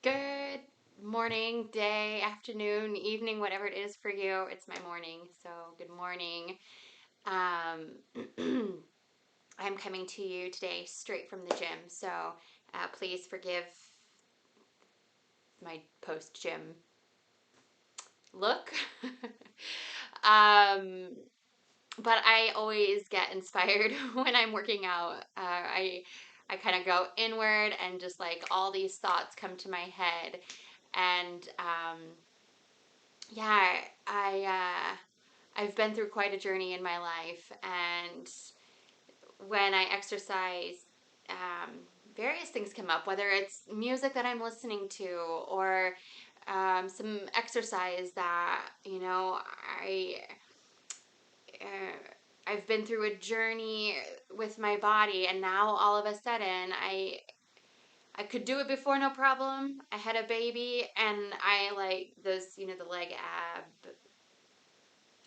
Good morning, day, afternoon, evening, whatever it is for you. It's my morning, so good morning. Um, I'm coming to you today straight from the gym, so please forgive my post gym look. um, but I always get inspired when I'm working out. I kind of go inward and just like all these thoughts come to my head, and yeah, I've been through quite a journey in my life, and when I exercise, um, various things come up. Whether it's music that I'm listening to, or some exercise that I. Uh, I've been through a journey with my body, and now all of a sudden I could do it before, no problem. I had a baby, and I like those, the leg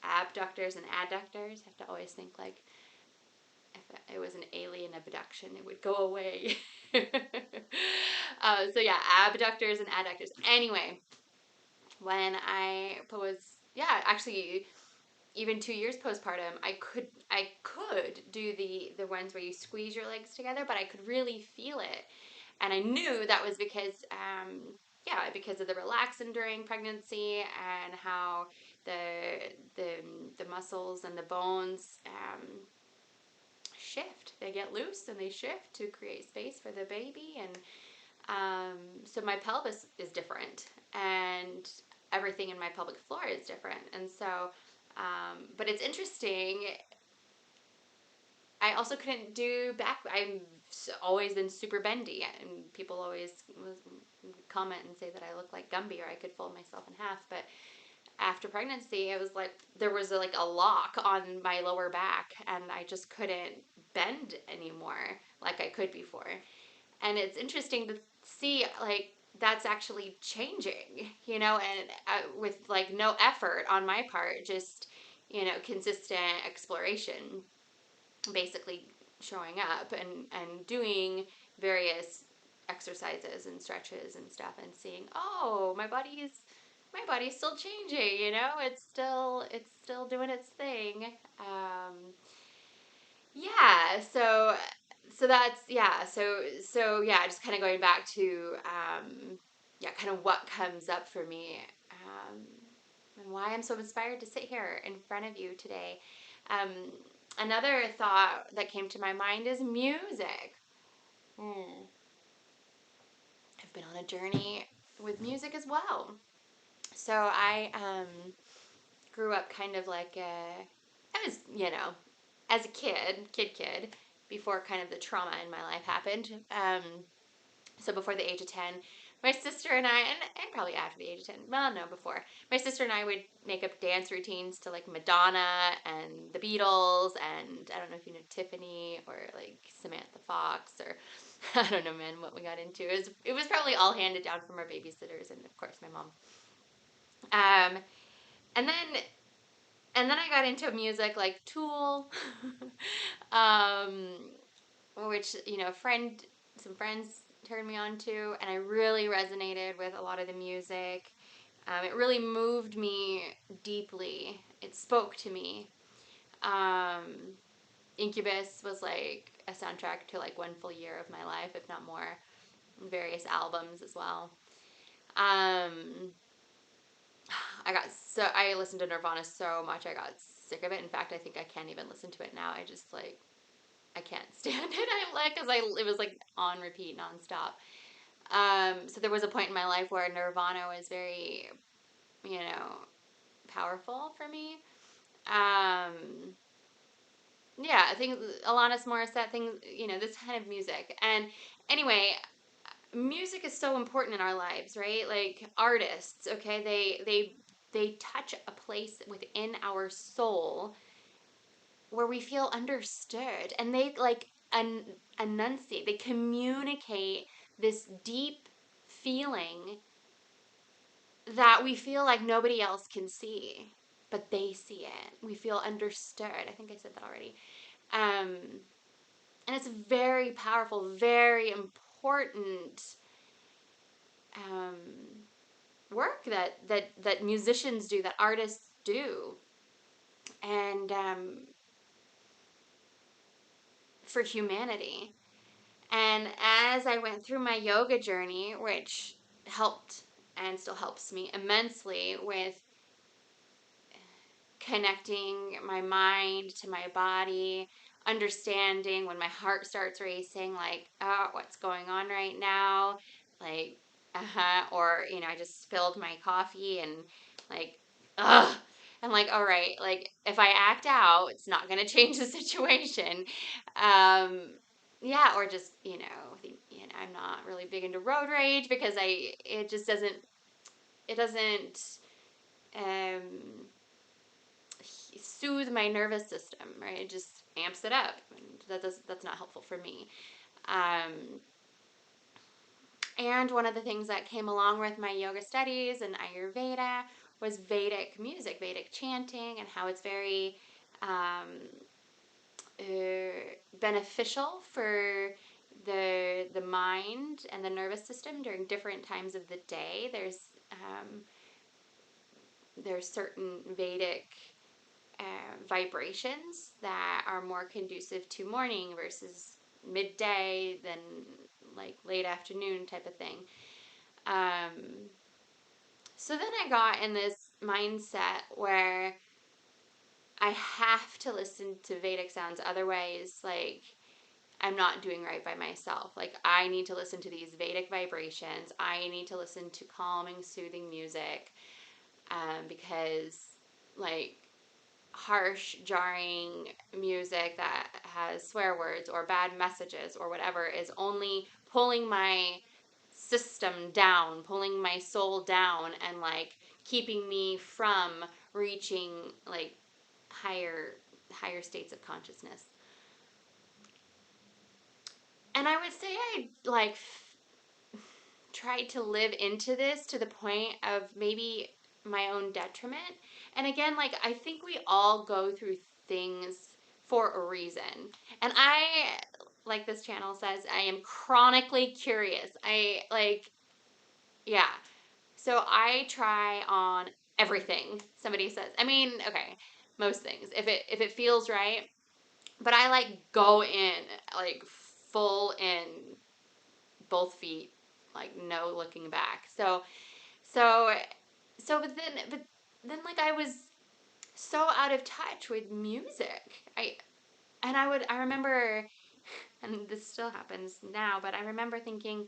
abductors and adductors. I have to always think like if it was an alien abduction, it would go away. So yeah, abductors and adductors. Anyway, when I was actually even 2 years postpartum, I could do the ones where you squeeze your legs together, but I could really feel it, and I knew that was because of the relaxin during pregnancy and how the muscles and the bones shift. They get loose and they shift to create space for the baby, and so my pelvis is different, and everything in my pelvic floor is different, and so. But it's interesting. I also couldn't do back. I've always been super bendy, and people always comment and say that I look like Gumby or I could fold myself in half. But after pregnancy, it was like there was like a lock on my lower back, and I just couldn't bend anymore like I could before. And it's interesting to see like that's actually changing, and with like no effort on my part, just consistent exploration, basically showing up and doing various exercises and stretches and stuff, and seeing, oh, my body's still changing, it's still doing its thing. Yeah, so that's yeah, just kind of going back to yeah, kind of what comes up for me, um, and why I'm so inspired to sit here in front of you today. um, Another thought that came to my mind is music. Hmm. I've been on a journey with music as well. So I grew up kind of like I was, as a kid, before kind of the trauma in my life happened. So before the age of 10, my sister and and probably after the age of 10, well, no, before, my sister and I would make up dance routines to like Madonna and the Beatles, and I don't know if you know Tiffany or like Samantha Fox, or I don't know, man, what we got into. It was probably all handed down from our babysitters and of course my mom. Um, and then I got into music like Tool, um, which some friends turned me on to, and I really resonated with a lot of the music. It really moved me deeply. It spoke to me. Um, Incubus was like a soundtrack to like one full year of my life, if not more. Various albums as well. Um, I listened to Nirvana so much I got sick of it. In fact, I think I can't even listen to it now. I can't stand it. It was like on repeat nonstop. So there was a point in my life where Nirvana was very, you know, powerful for me. Um, yeah, I think Alanis Morissette, this kind of music. And anyway, music is so important in our lives, right? Like artists, okay, they touch a place within our soul where we feel understood, and they like enunciate, they communicate this deep feeling that we feel like nobody else can see, but they see it. We feel understood. I think I said that already. um and it's very powerful, very important, um that musicians do, that artists do. And for humanity. And as I went through my yoga journey, which helped and still helps me immensely with connecting my mind to my body, understanding when my heart starts racing, like, oh, what's going on right now? Like, or, I just spilled my coffee and, like, ugh. I'm like, all right, like, if I act out, it's not going to change the situation. Um, yeah, or just, I'm not really big into road rage because it just it doesn't, um, soothe my nervous system, right? It just amps it up, and that's not helpful for me. Um, and one of the things that came along with my yoga studies and Ayurveda was Vedic music, Vedic chanting, and how it's very beneficial for the mind and the nervous system during different times of the day. There's certain Vedic vibrations that are more conducive to morning versus midday than like late afternoon type of thing. Um, so then I got in this mindset where I have to listen to Vedic sounds, otherwise, like, I'm not doing right by myself. Like, I need to listen to these Vedic vibrations. I need to listen to calming, soothing music, because, like, harsh, jarring music that has swear words or bad messages or whatever is only pulling my system down, pulling my soul down, and like keeping me from reaching like higher states of consciousness. And I would say I like tried to live into this to the point of maybe my own detriment. And again, like, I think we all go through things for a reason. And I, like this channel says, I am chronically curious. Yeah. So I try on everything somebody says. I mean, okay, most things. If it feels right, but I like go in, like full in, both feet, like no looking back. So but then like I was so out of touch with music. I remember, and this still happens now, but I remember thinking,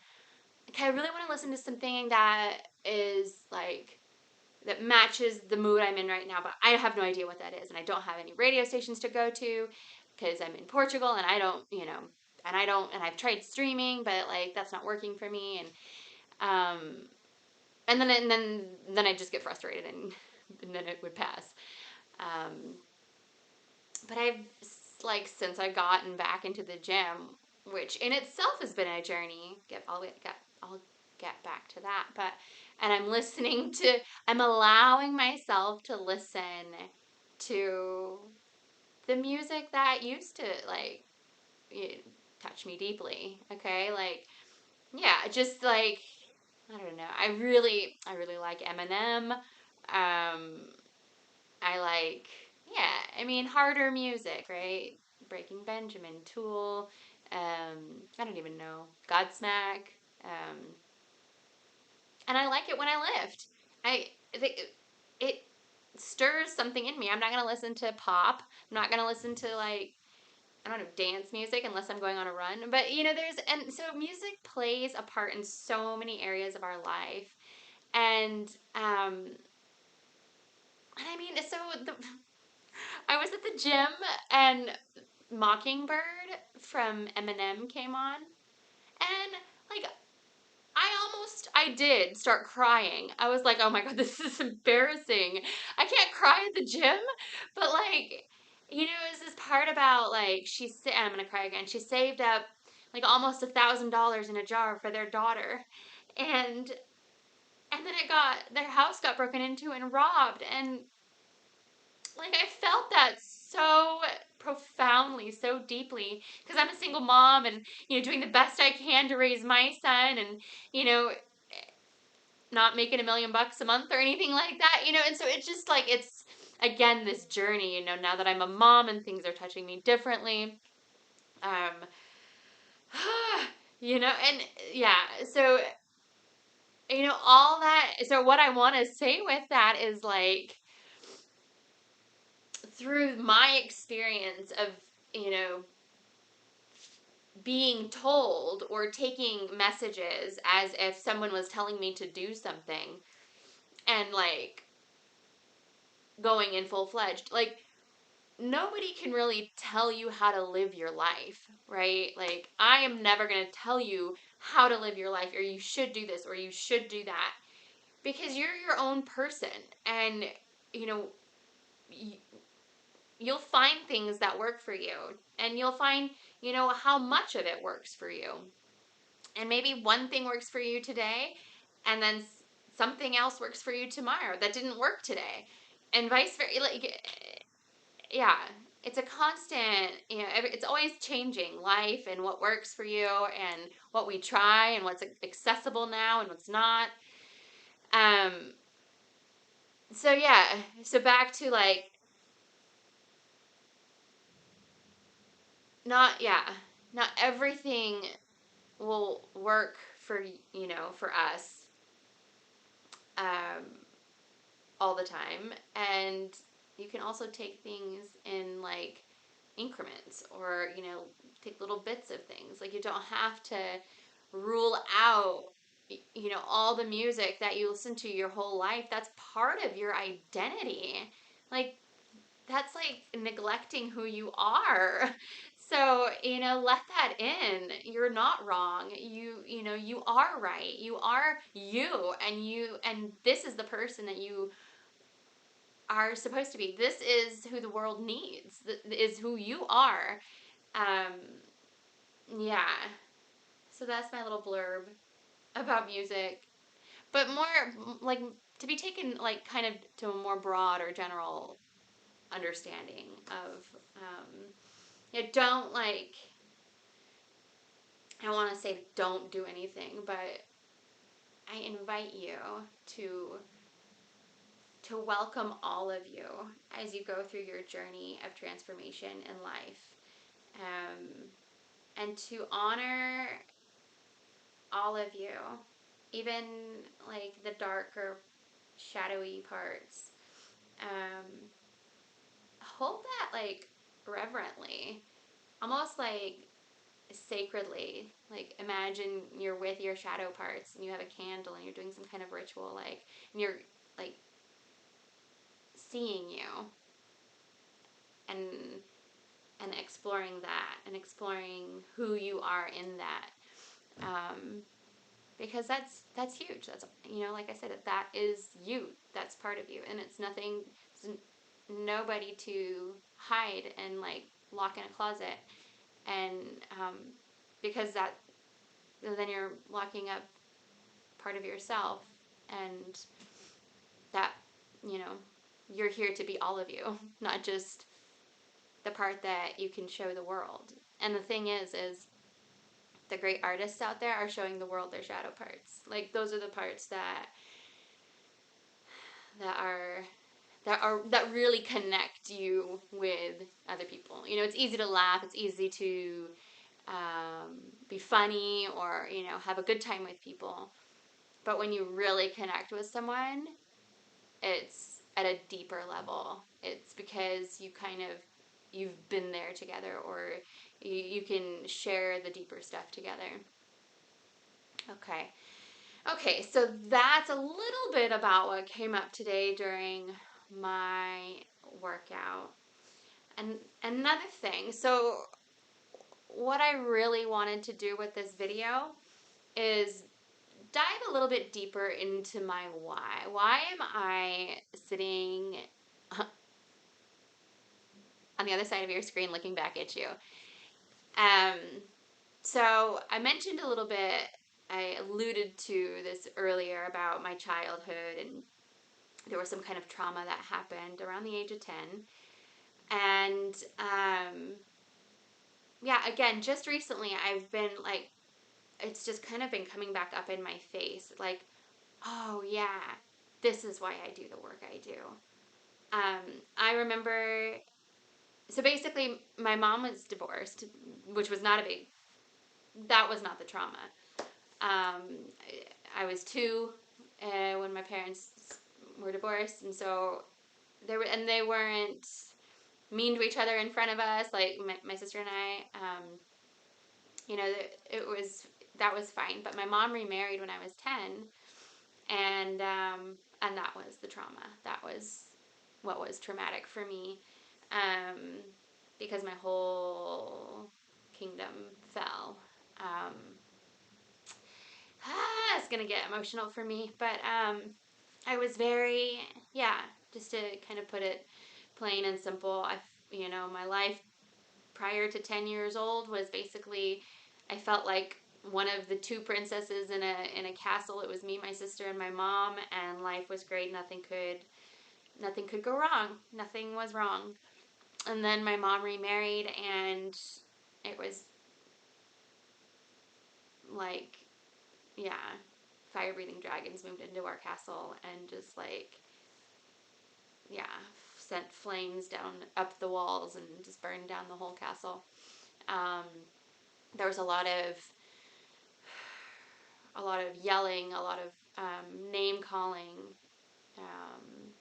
okay, I really want to listen to something that is like that matches the mood I'm in right now, but I have no idea what that is, and I don't have any radio stations to go to because I'm in Portugal, and I don't, and I've tried streaming, but like that's not working for me, um, and then I just get frustrated, and then it would pass. Um, but I've like since I gotten back into the gym, which in itself has been a journey. I'll get back to that, but and I'm allowing myself to listen to the music that used to like touch me deeply. Okay, like yeah, just like I don't know. I really like Eminem. I like, yeah, I mean, harder music, right? Breaking Benjamin, Tool, I don't even know, Godsmack, um, and I like it when I lift. It stirs something in me. I'm not gonna listen to pop. I'm not gonna listen to like I don't know dance music unless I'm going on a run. But and so music plays a part in so many areas of our life, and and I mean, so I was at the gym and Mockingbird from Eminem came on, and like I did start crying. I was like, oh my god, this is embarrassing. I can't cry at the gym, but like, it was this part about like I'm gonna cry again. She saved up like almost $1,000 in a jar for their daughter, and then their house got broken into and robbed, and like I felt that so profoundly, so deeply, because I'm a single mom and doing the best I can to raise my son, and you know not making $1 million a month or anything like that, and so it's just like, it's again this journey, now that I'm a mom and things are touching me differently. um and yeah, so all that. So what I want to say with that is, like, through my experience of, you know, being told or taking messages as if someone was telling me to do something, and like going in full fledged, like, nobody can really tell you how to live your life, right? Like, I am never going to tell you how to live your life, or you should do this or you should do that, because you're your own person. And you know you'll find things that work for you, and you'll find how much of it works for you. And maybe one thing works for you today, and then something else works for you tomorrow that didn't work today, and vice versa. Like, yeah, it's a constant, it's always changing life, and what works for you, and what we try, and what's accessible now and what's not. um so yeah, so back to, like, not, yeah, not everything will work for, for us, um all the time. And you can also take things in, like, increments, or take little bits of things. Like, you don't have to rule out all the music that you listen to your whole life. That's part of your identity. Like, that's like neglecting who you are. So, let that in. You're not wrong. You are right. You are you, and this is the person that you are supposed to be. This is who the world needs. Is who you are. Um, yeah. So that's my little blurb about music. But more, like, to be taken, like, kind of to a more broad or general understanding of, don't, like, I want to say don't do anything, but I invite you to welcome all of you as you go through your journey of transformation in life, um, and to honor all of you, even, like, the darker, shadowy parts. Um, hold that, like, reverently, almost like sacredly. Like, imagine you're with your shadow parts, and you have a candle, and you're doing some kind of ritual, like, and you're, like, seeing you, and exploring that, and exploring who you are in that. um, because that's huge. That's, like I said, that is you. That's part of you, and it's nothing. It's nobody to hide and, like, lock in a closet. And because that, then you're locking up part of yourself, and that, you know you're here to be all of you, not just the part that you can show the world. And the thing is the great artists out there are showing the world their shadow parts. Like, those are the parts that are that really connect you with other people. It's easy to laugh, it's easy to be funny, or have a good time with people. But when you really connect with someone, it's at a deeper level. It's because you've been there together, or you can share the deeper stuff together. Okay, so that's a little bit about what came up today during my workout. And another thing, so what I really wanted to do with this video is dive a little bit deeper into my why. Why am I sitting on the other side of your screen looking back at you? Um, so I mentioned a little bit, I alluded to this earlier about my childhood, and there was some kind of trauma that happened around the age of 10. And yeah, again, just recently I've been, like, it's just kind of been coming back up in my face. Like, Oh, yeah. This is why I do the work I do. I remember, so basically, my mom was divorced, which was not a big, that was not the trauma. Um, I was two when my parents were divorced, and so they weren't mean to each other in front of us, like my sister and I. You know, it was that was fine. But my mom remarried when I was 10, and that was the trauma. That was what was traumatic for me, um, because my whole kingdom fell. Um, it's gonna get emotional for me, but I was very, yeah, just to kind of put it plain and simple. My life prior to 10 years old was basically, I felt like one of the two princesses in a castle. It was me, my sister, and my mom, and life was great. Nothing could go wrong. Nothing was wrong. And then my mom remarried, and it was like, yeah, fire breathing dragons moved into our castle and just like, yeah, sent flames down up the walls and just burned down the whole castle. Um, there was a lot of yelling, a lot of name calling, um,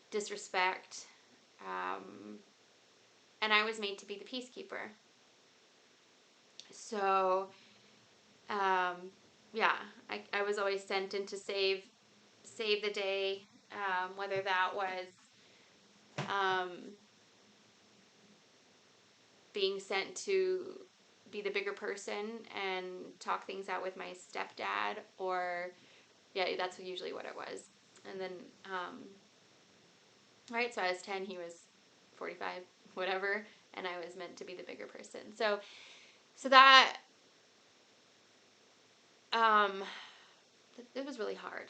disrespect, um, and I was made to be the peacekeeper. So, um, yeah, I was always sent in to save the day, whether that was um, being sent to be the bigger person and talk things out with my stepdad, or yeah, that's usually what it was. And then, right, so I was 10, he was 45, whatever, and I was meant to be the bigger person. So that, um, it was really hard.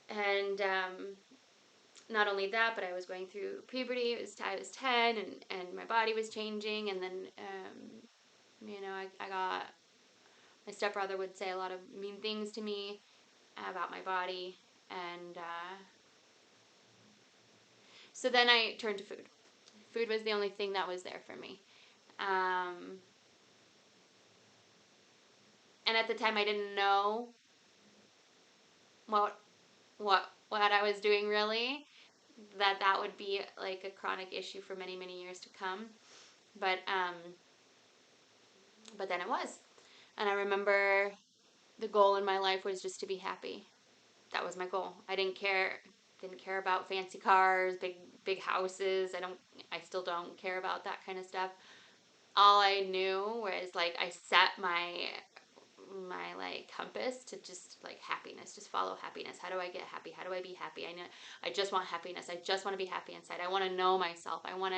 And not only that, but I was going through puberty. I was 10, and my body was changing. And then, I got, my stepbrother would say a lot of mean things to me about my body. And so then I turned to food. Food was the only thing that was there for me. Um, and at the time, I didn't know what what I was doing really. That would be like a chronic issue for many many years to come. But then it was, and I remember the goal in my life was just to be happy. That was my goal. I didn't care about fancy cars, big houses. I still don't care about that kind of stuff. All I knew was like I set my like compass to just like happiness, just follow happiness. How do I get happy? How do I be happy? I just want happiness. I just want to be happy inside. I want to know myself. I want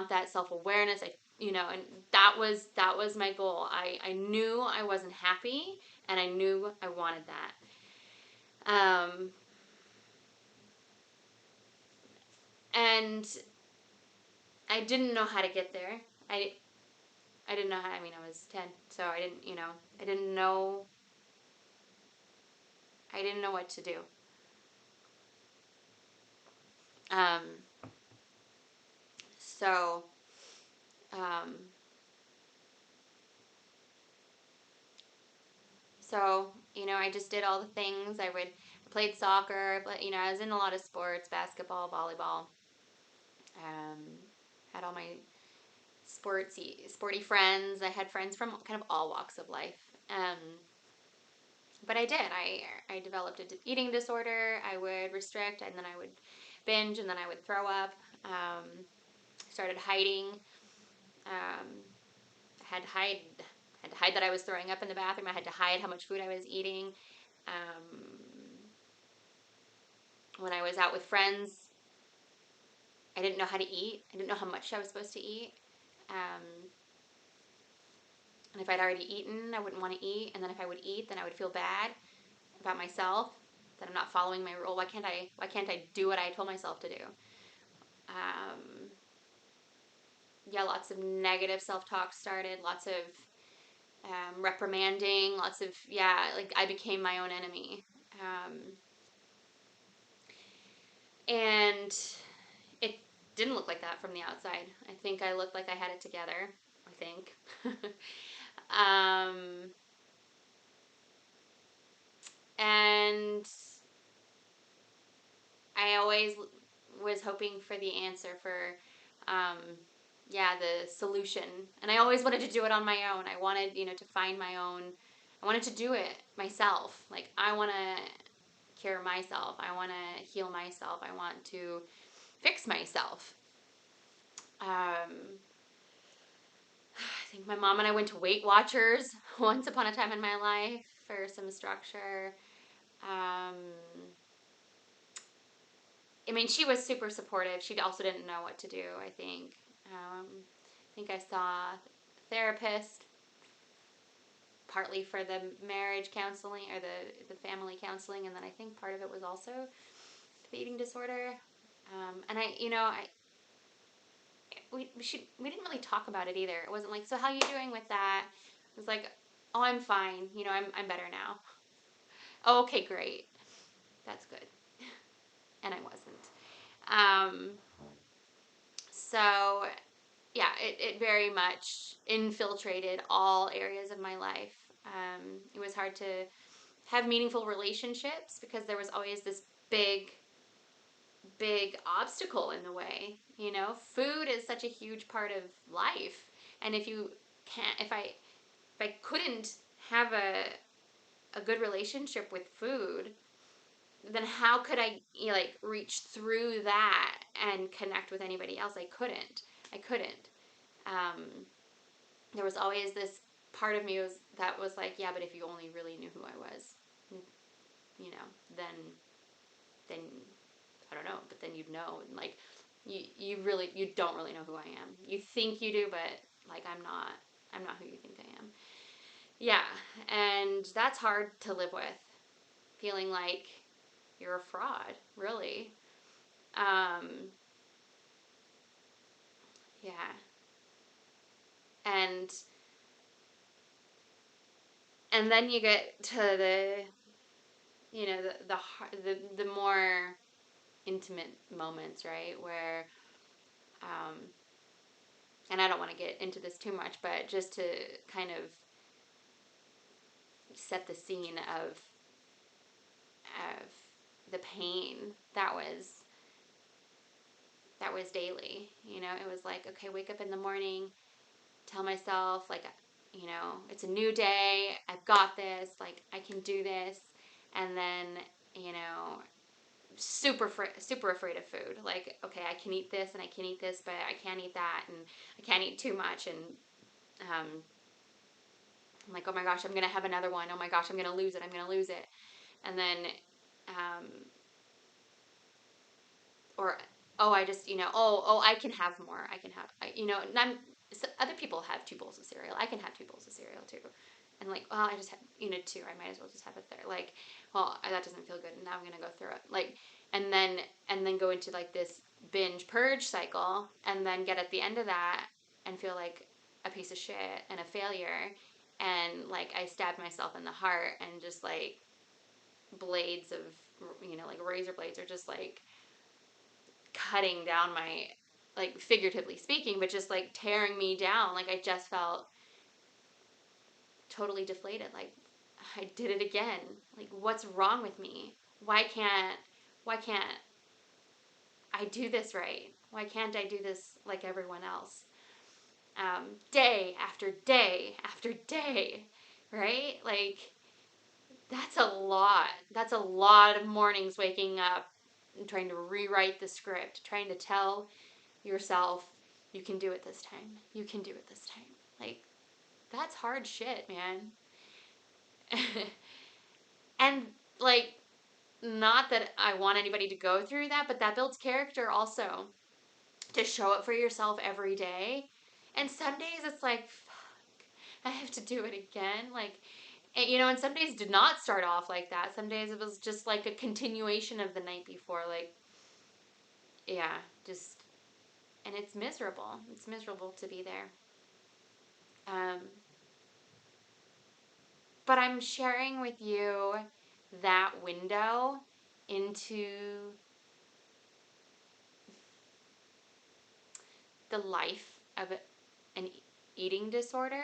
that self-awareness. And that was my goal. I knew I wasn't happy, and I knew I wanted that. And I didn't know how to get there. I didn't know how. I mean, I was 10, so I didn't know I didn't know what to do. Um, so, um, I just did all the things. I played soccer, but I was in a lot of sports, basketball, volleyball. Um, had all my sporty friends. I had friends from kind of all walks of life. Um, but I did. I developed an eating disorder. I would restrict, and then I would binge, and then I would throw up. Started hiding. Um, I had to hide that I was throwing up in the bathroom. I had to hide how much food I was eating. Um, when I was out with friends, I didn't know how to eat. I didn't know how much I was supposed to eat. Um, and if I'd already eaten, I wouldn't want to eat. And then if I would eat, then I would feel bad about myself that I'm not following my rule. Why can't I do what I told myself to do? Yeah, lots of negative self talk started. Lots of reprimanding, lots of, yeah, like I became my own enemy. Um, and it didn't look like that from the outside. I think I looked like I had it together. I think. um, and I always was hoping for the answer for, um, yeah, the solution. And I always wanted to do it on my own. I wanted, to find my own. I wanted to do it myself. Like I want to cure myself. I want to heal myself. I want to fix myself. I think my mom and I went to Weight Watchers once upon a time in my life for some structure. Um, I mean, she was super supportive. She also didn't know what to do, I think. I think I saw a therapist partly for the marriage counseling or the family counseling, and then I think part of it was also the eating disorder. And we didn't really talk about it either. It wasn't like, so how you doing with that? It was like, oh, I'm fine. I'm better now. Oh, okay, great. That's good. And I wasn't. Um, so yeah, it very much infiltrated all areas of my life. It was hard to have meaningful relationships because there was always this big, big obstacle in the way. Food is such a huge part of life, and if I couldn't have a good relationship with food, then how could I like reach through that and connect with anybody else? I couldn't. Um, there was always this part of me that was like, yeah, but if you only really knew who I was, you know, then I don't know, but then you'd know, and like you don't really know who I am. You think you do, but like I'm not who you think I am. Yeah, and that's hard to live with, feeling like you're a fraud, really. Um, yeah, and then you get to the more intimate moments, right? Where, um, and I don't want to get into this too much, but just to kind of set the scene of the pain that was daily. It was like, okay, wake up in the morning, tell myself like, it's a new day. I've got this. Like I can do this, and then you know super afraid of food. Like, okay, I can eat this and I can eat this, but I can't eat that, and I can't eat too much. And um, I'm like, oh my gosh, I'm gonna have another one. Oh my gosh, I'm gonna lose it. I'm gonna lose it. And then, um, or oh, I just I can have more. I can have other people have 2 bowls of cereal. I can have 2 bowls of cereal too. And like, well, I just had 2. I might as well just have a third. Like, well, that doesn't feel good. And now I'm gonna go through it. Like, and then go into like this binge purge cycle, and then get at the end of that and feel like a piece of shit and a failure, and like I stabbed myself in the heart, and just like blades of like razor blades are just like cutting down my, like figuratively speaking, but just like tearing me down. Like I just felt totally deflated. Like I did it again. Like what's wrong with me? Why can't I do this right? Why can't I do this like everyone else? Day after day after day, right? Like that's a lot. That's a lot of mornings waking up and trying to rewrite the script, trying to tell yourself, you can do it this time. You can do it this time. Like, that's hard shit, man. And, like, not that I want anybody to go through that, but that builds character also. To show up for yourself every day. And some days it's like, fuck, I have to do it again. Like, and some days did not start off like that. Some days it was just like a continuation of the night before. Like, yeah, just, and it's miserable. It's miserable to be there. Um, but I'm sharing with you that window into the life of an eating disorder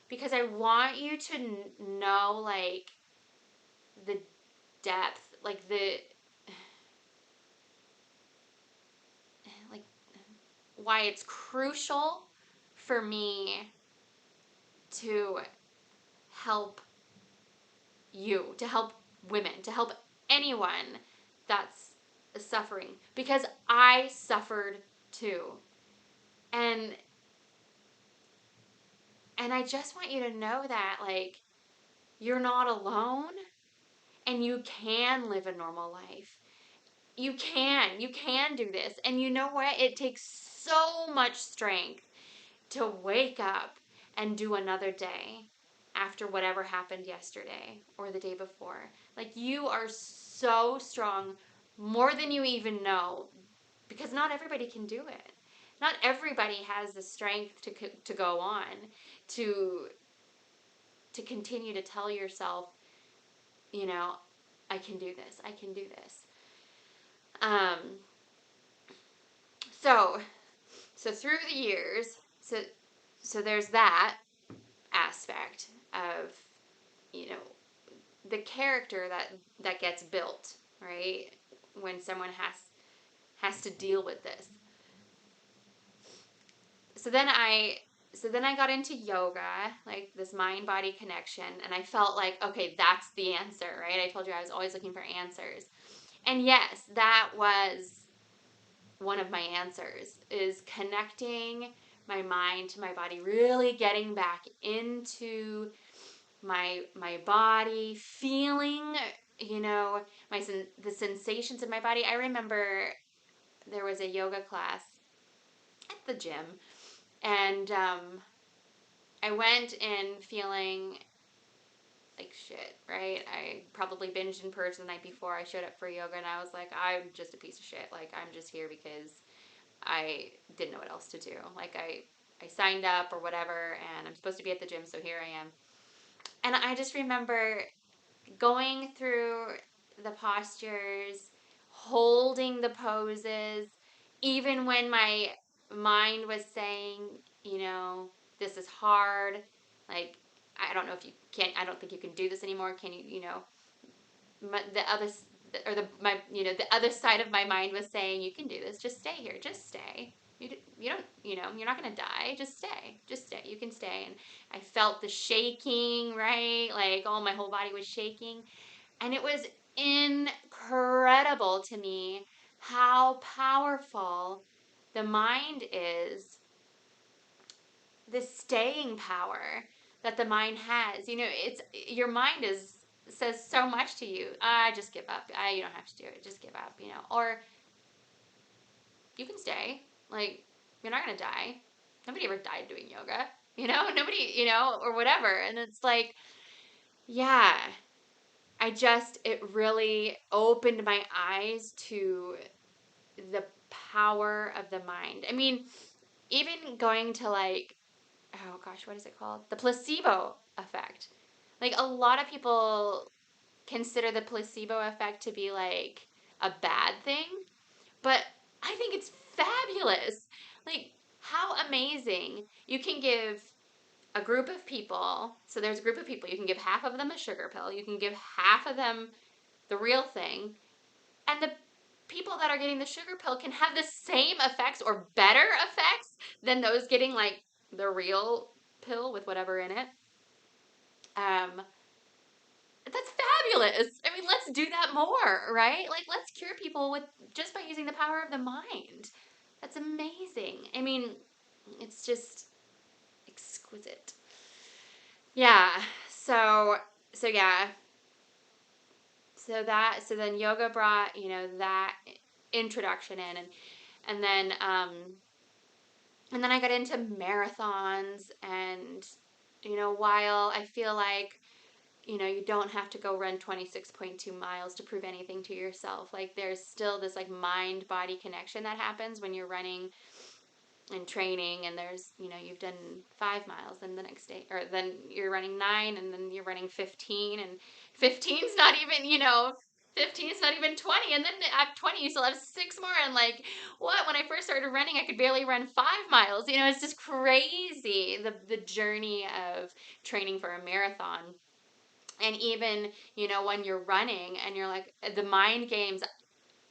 because I want you to know like the depth, like why it's crucial for me to help you, to help women, to help anyone that's suffering because I suffered too. And I just want you to know that like you're not alone and you can live a normal life. You can do this. And you know what? It takes so much strength to wake up and do another day after whatever happened yesterday or the day before. Like you are so strong, more than you even know, because not everybody can do it. Not everybody has the strength to go on, to continue to tell yourself, you know, I can do this. I can do this. Um, so through the years, so there's that aspect of, you know, the character that gets built, right? When someone has to deal with this. So then I got into yoga, like this mind body connection, and I felt like, okay, that's the answer, right? I told you I was always looking for answers. And yes, that was one of my answers, is connecting my mind to my body, really getting back into my body, feeling, you know, the sensations in my body. I remember there was a yoga class at the gym, and I went in feeling like shit, right? I probably binged in purge the night before I showed up for yoga, and I was like, I'm just a piece of shit. Like, I'm just here because I didn't know what else to do. Like, I signed up or whatever, and I'm supposed to be at the gym, so here I am. And I just remember going through the postures, holding the poses, even when my mind was saying, you know, this is hard. Like, I don't know if you can't, I don't think you can do this anymore. Can you, you know, the other, or my, you know, the other side of my mind was saying, you can do this. Just stay here. Just stay. You don't, you know, you're not going to die. Just stay. Just stay. You can stay. And I felt the shaking, right? Like, oh, my whole body was shaking. And it was incredible to me how powerful the mind is, the staying power that the mind has. You know, it's your mind is says so much to you. I just give up. You don't have to do it. Just give up, you know. Or you can stay. Like, you're not going to die. Nobody ever died doing yoga. You know, nobody, you know, or whatever. And it's like, yeah, it really opened my eyes to the power of the mind. I mean, even going to like, oh gosh, what is it called? The placebo effect. Like, a lot of people consider the placebo effect to be like a bad thing, but I think it's fabulous. Like, how amazing. You can give a group of people, so there's a group of people, you can give half of them a sugar pill, you can give half of them the real thing, and the people that are getting the sugar pill can have the same effects or better effects than those getting like the real pill with whatever in it. Um, that's fabulous. I mean, let's do that more, right? Like, let's cure people with just by using the power of the mind. That's amazing. I mean, it's just exquisite. Yeah. So yeah. So then yoga brought, you know, that introduction in, and then I got into marathons, and you know, while I feel like, you know, you don't have to go run 26.2 miles to prove anything to yourself. Like, there's still this like mind body connection that happens when you're running and training, and there's, you've done 5 miles, and the next day, or then you're running 9, and then you're running 15, and 15's not even, 15's not even 20, and then at 20 you still have 6 more, and like, what? When I first started running, I could barely run 5 miles. It's just crazy, the journey of training for a marathon. And even, when you're running and you're like, the mind games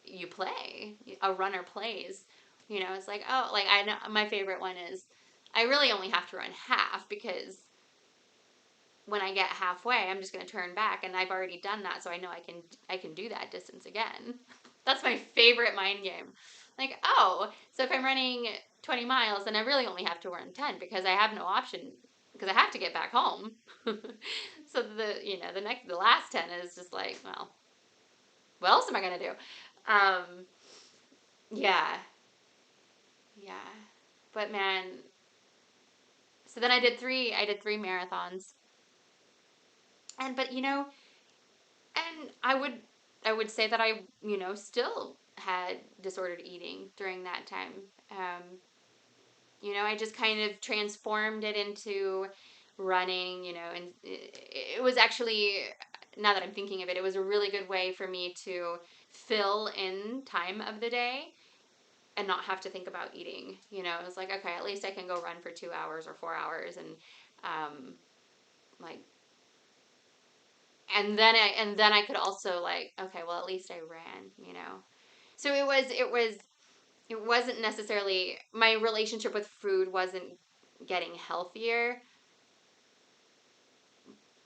you play, a runner plays. It's like, oh, like, I know my favorite one is, I really only have to run half, because when I get halfway, I'm just going to turn back, and I've already done that, so I know I can do that distance again. That's my favorite mind game. Like, oh, so if I'm running 20 miles, then I really only have to run 10, because I have no option, because I have to get back home. So the last 10 is just like, well, what else am I going to do? Yeah, yeah. But man, so then I did three marathons. But and I would say that I still had disordered eating during that time. I just kind of transformed it into running, and it was actually, now that I'm thinking of it, it was a really good way for me to fill in time of the day and not have to think about eating. It was like, okay, at least I can go run for 2 hours or 4 hours, and like, and then I could also, like, okay, well, at least I ran. So it wasn't necessarily, my relationship with food wasn't getting healthier,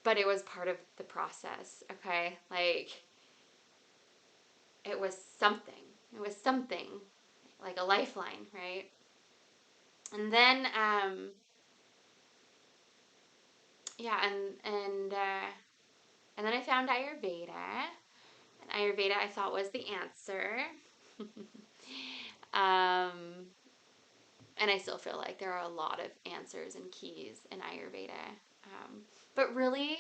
but it was part of the process. Okay, like, it was something. It was something like a lifeline, right? And then yeah, and then I found Ayurveda. And Ayurveda, I thought, was the answer. um, and I still feel like there are a lot of answers and keys in Ayurveda. But really,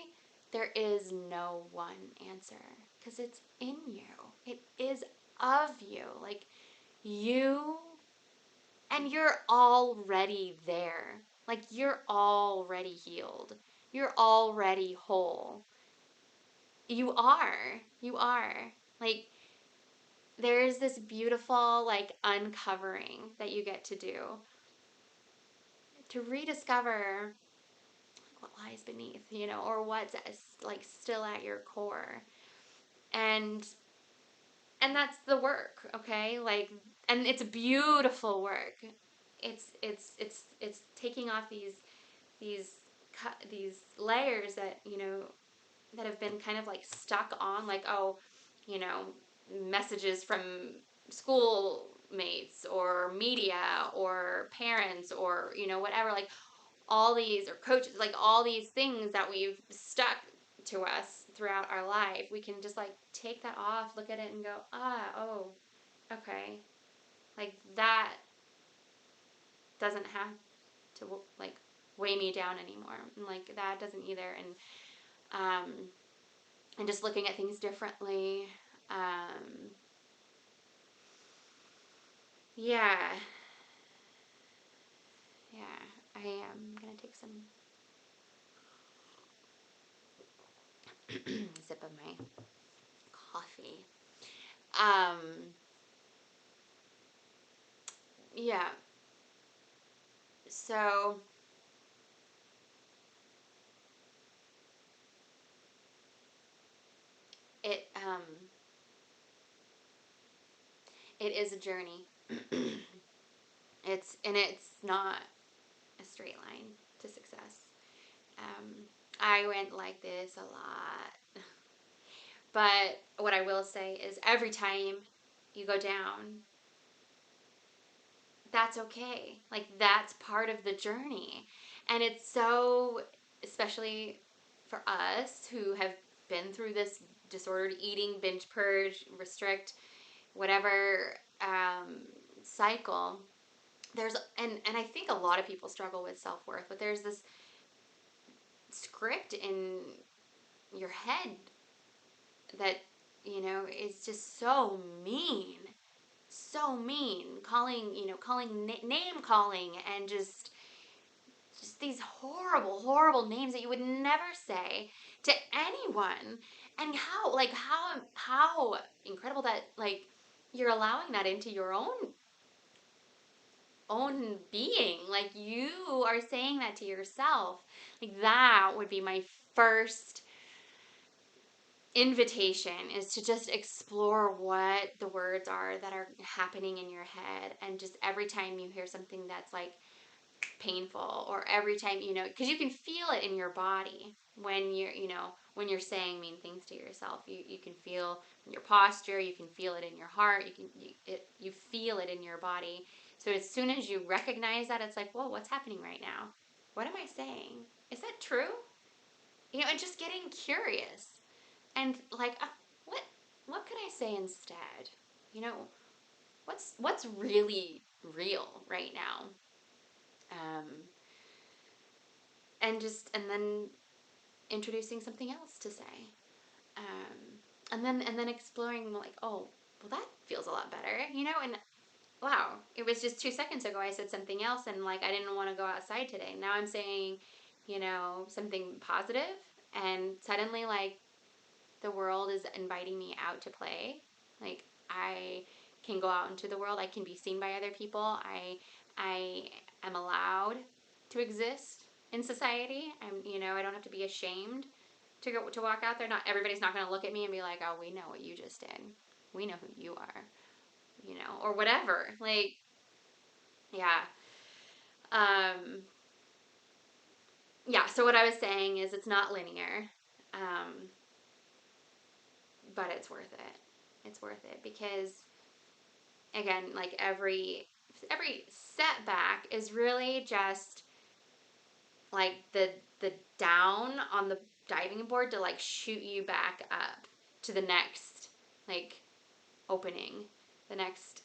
there is no one answer, because it's in you. It is of you. Like, you, and you're already there. Like, you're already healed. You're already whole. You are. You are. Like, there's this beautiful, like, uncovering that you get to do to rediscover what lies beneath, or what's, like, still at your core. And that's the work, okay? Like, and it's beautiful work. It's taking off these these layers that, that have been kind of like stuck on, like, oh, you know, messages from schoolmates or media or parents, or, whatever, like, all these, or coaches, like, all these things that we've stuck to us throughout our life. We can just, like, take that off, look at it, and go, oh, okay, like, that doesn't have to, like, weigh me down anymore, and, like, that doesn't either. um and just looking at things differently. um yeah, yeah, I am gonna take some sip of my coffee. um yeah, so it it is a journey. It's not a straight line to success. um I went like this a lot. But what I will say is, every time you go down, that's okay. Like, that's part of the journey. And it's so, especially for us who have been through this disordered eating, binge, purge, restrict, whatever, cycle. And I think a lot of people struggle with self-worth, but there's this script in your head that, is just so mean. so mean, name calling, and just these horrible, horrible names that you would never say to anyone. And how incredible that, like, you're allowing that into your own being. Like, you are saying that to yourself. Like, that would be my first invitation, is to just explore what the words are that are happening in your head. And just every time you hear something that's like painful, or every time, because you can feel it in your body when you're saying mean things to yourself. You can feel in your posture, you can feel it in your heart, you feel it in your body. So as soon as you recognize that, it's like, whoa, what's happening right now? What am I saying? Is that true? And just getting curious, and like, what could I say instead? you know what's really real right now? um and then introducing something else to say, and then exploring, like, oh, well, that feels a lot better, and wow, it was just 2 seconds ago I said something else, and like, I didn't want to go outside today. Now I'm saying, something positive, and suddenly, like, the world is inviting me out to play. Like, I can go out into the world. I can be seen by other people. I am allowed to exist in society. I don't have to be ashamed to walk out there. Not everybody's not going to look at me and be like, "Oh, we know what you just did. We know who you are." Or whatever. Like, yeah. Um yeah, so what I was saying is, it's not linear. Um but it's worth it. It's worth it, because, again, like, every setback is really just like the down on the diving board to, like, shoot you back up to the next, like, opening, the next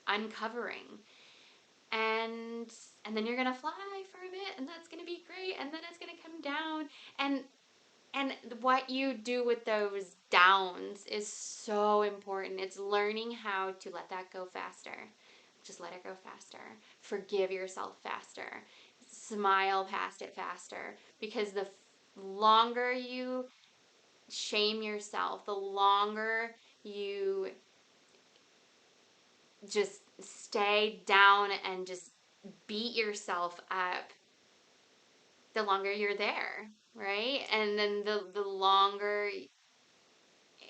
uncovering. And then you're gonna fly for a bit, and that's gonna be great, and then it's gonna come down. And what you do with those downs is so important. It's learning how to let that go faster. Just let it go faster. Forgive yourself faster. Smile past it faster. Because the longer you shame yourself, the longer you just stay down and just beat yourself up, the longer you're there, right? And then the longer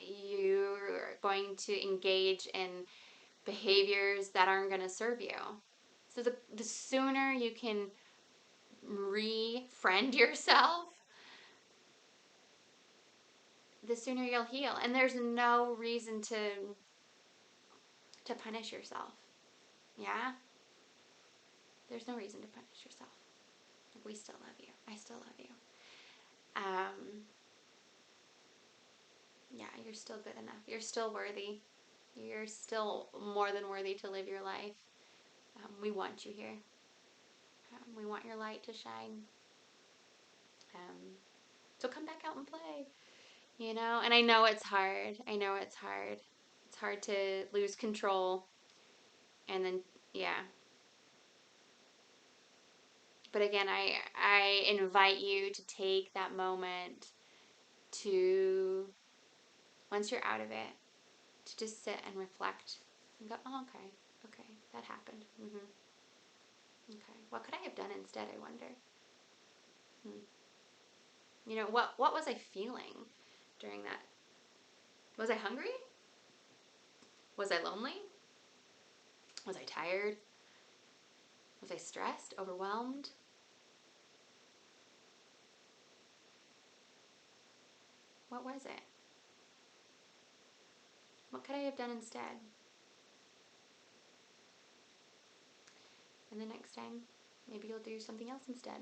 you're going to engage in behaviors that aren't going to serve you. So the sooner you can re-friend yourself, the sooner you'll heal. And there's no reason to punish yourself. Yeah? There's no reason to punish yourself. We still love you. I still love you. Yeah, you're still good enough. You're still worthy. You're still more than worthy to live your life. We want you here. We want your light to shine. So come back out and play, And I know it's hard. I know it's hard. It's hard to lose control. And then, yeah. But again, I invite you to take that moment to, once you're out of it, to just sit and reflect and go, oh, okay, okay, that happened. Okay, what could I have done instead, I wonder? Hmm. What was I feeling during that? Was I hungry? Was I lonely? Was I tired? Was I stressed, overwhelmed? What was it? What could I have done instead? And the next time, maybe you'll do something else instead.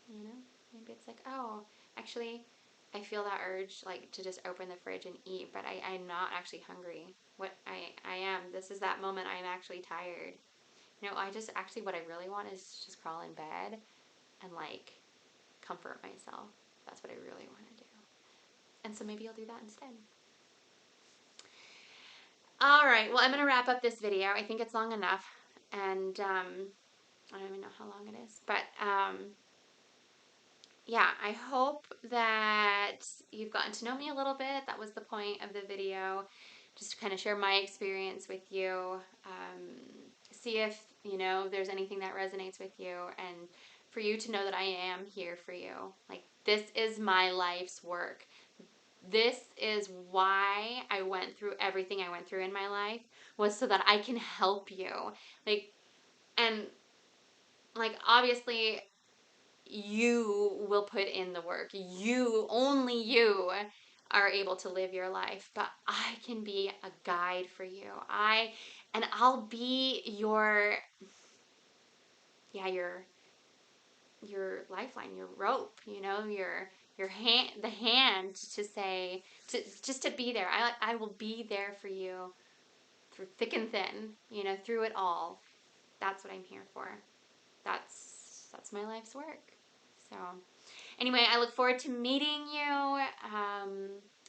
Maybe it's like, oh, actually, I feel that urge, like, to just open the fridge and eat, but I'm not actually hungry. I am. This is that moment. I'm actually tired. I just actually, what I really want is just crawl in bed and, like, comfort myself. That's what I really want to do. And so maybe you'll do that instead. All right. Well, I'm going to wrap up this video. I think it's long enough. And I don't even know how long it is. But yeah, I hope that you've gotten to know me a little bit. That was the point of the video, just to kind of share my experience with you. See if, there's anything that resonates with you, and for you to know that I am here for you. Like, this is my life's work. This is why I went through everything I went through in my life, was so that I can help you. Like, and like, obviously, you will put in the work. Only you are able to live your life, but I can be a guide for you. I'll be your lifeline, your rope, your hand, the hand to say, to just to be there. I will be there for you through thick and thin, through it all. That's what I'm here for. That's my life's work. So anyway, I look forward to meeting you.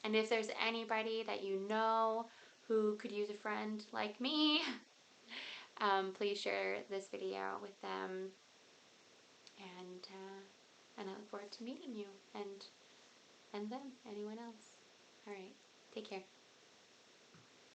And if there's anybody that you know who could use a friend like me, please share this video with them. And I look forward to meeting you and them, anyone else. All right, take care.